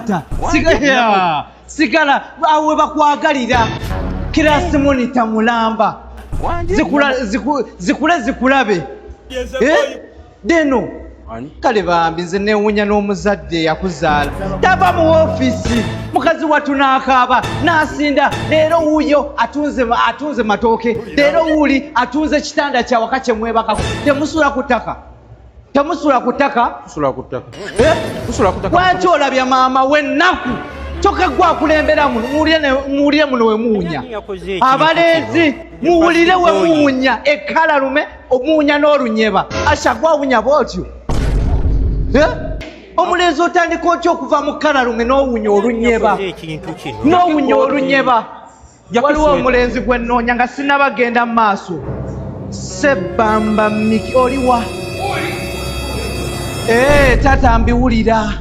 taata sigala awe bakwagalira kirasi monita mulamba zikulabe deno kale bambi nze newunya n'omuzadde yakuzaala tava mu ofiisi mukazi watu n'akaaba n'asinda leero wuuyo atunze matooke leero wuuli atunze kitanda kyawaka kyemwebakako temusula ku ttaka lwaki olabya maama w'ennaku kyokka gwe akulembera muno muwulire muno we muwunya abalenzi muwulire we muwunya ekkalalume omuwunya n'olunyeba asha gwawunya bwotyo omulenzi otandika otya okuva mu kkalalume n'owunya olunyeba waliwo omulenzi gwe nnoonya nga sinabagenda mu maaso Sebbamba Miki oliwa taata mbiwulira